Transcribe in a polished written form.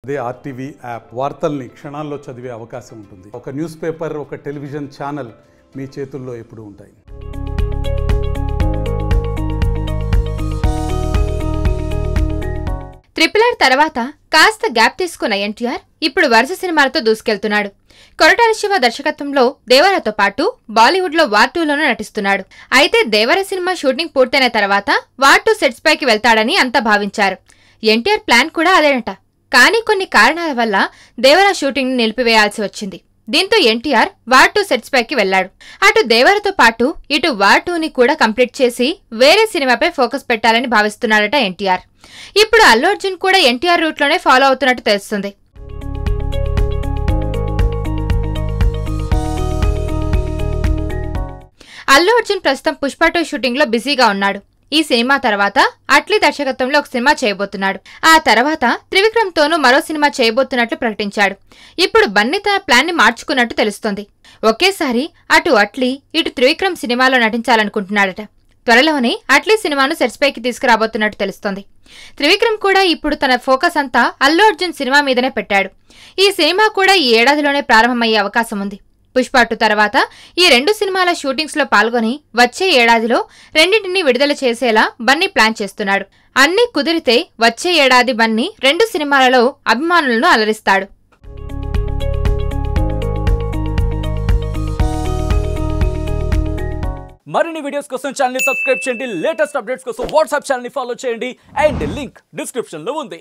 అదే RTV app వార్తల్ని క్షణాల్లో చదివే అవకాశం ఉంటుంది. ఒక న్యూస్ పేపర్, ఒక టెలివిజన్ ఛానల్ మీ చేతుల్లో ఎప్పుడూ ఉంటాయి. ట్రిపుల్ ఆర్ తర్వాత కాస్త గ్యాప్ తీసుకున్న ఎన్టీఆర్ ఇప్పుడు వరుస సినిమాలతో దూసుకెళ్తున్నాడు. కొరటాల శివ దర్శకత్వంలో దేవరతో పాటు బాలీవుడ్ లో వార్ 2లోనూ నటిస్తున్నాడు. అయితే దేవర సినిమా షూటింగ్ పూర్తయిన తర్వాత వార్ 2 సెట్స్ పైకి వెళ్తాడని అంతా భావించారు. ఎన్టీఆర్ ప్లాన్ కూడా అదేనట. కానీ కొన్ని కారణాల వల్ల దేవర షూటింగ్ ని నిలిపివేయాల్సి వచ్చింది. దీంతో ఎన్టీఆర్ వార్ 2 సెట్స్ పైకి వెళ్లాడు. అటు దేవరతో పాటు ఇటు వార్ 2ని కూడా కంప్లీట్ చేసి వేరే సినిమాపై ఫోకస్ పెట్టాలని భావిస్తున్నాడట ఎన్టీఆర్. ఇప్పుడు అల్లు అర్జున్ కూడా ఎన్టీఆర్ రూట్ లోనే ఫాలో అవుతున్నట్టు తెలుస్తుంది. అల్లు అర్జున్ ప్రస్తుతం పుష్ప 2 షూటింగ్ లో బిజీగా ఉన్నాడు. ఈ సినిమా తర్వాత అట్లీ దర్శకత్వంలో ఒక సినిమా చేయబోతున్నాడు. ఆ తర్వాత త్రివిక్రమ్ తోనూ మరో సినిమా చేయబోతున్నట్లు ప్రకటించాడు. ఇప్పుడు బన్నీ తన ప్లాన్ ని మార్చుకున్నట్టు తెలుస్తోంది. ఒకేసారి అటు అట్లీ ఇటు త్రివిక్రమ్ సినిమాలో నటించాలనుకుంటున్నాడట. త్వరలోనే అట్లీ సినిమాను సెట్స్ పైకి తీసుకురాబోతున్నట్టు తెలుస్తోంది. త్రివిక్రమ్ కూడా ఇప్పుడు తన ఫోకస్ అంతా అల్లు అర్జున్ సినిమా మీదనే పెట్టాడు. ఈ సినిమా కూడా ఈ ఏడాదిలోనే ప్రారంభమయ్యే అవకాశం ఉంది. పుష్ప 2 తర్వాత ఈ 2 సినిమాల షూటింగ్స్ లో పాల్గొని వచ్చే ఏడాదిలో రెండింటినీ విడుదల చేసేలా బన్నీ ప్లాన్ చేస్తున్నాడు. అన్నీ కుదిరితే వచ్చే ఏడాది బన్నీ 2 సినిమాలలో అభిమానులను అలరిస్తాడు. మరిన్ని వీడియోస్ కోసం ఛానల్ ని సబ్స్క్రైబ్ చేయండి. లేటెస్ట్ అప్డేట్స్ కోసం వాట్సాప్ ఛానల్ ని ఫాలో చేయండి. అండ్ లింక్ డిస్క్రిప్షన్ లో ఉంది.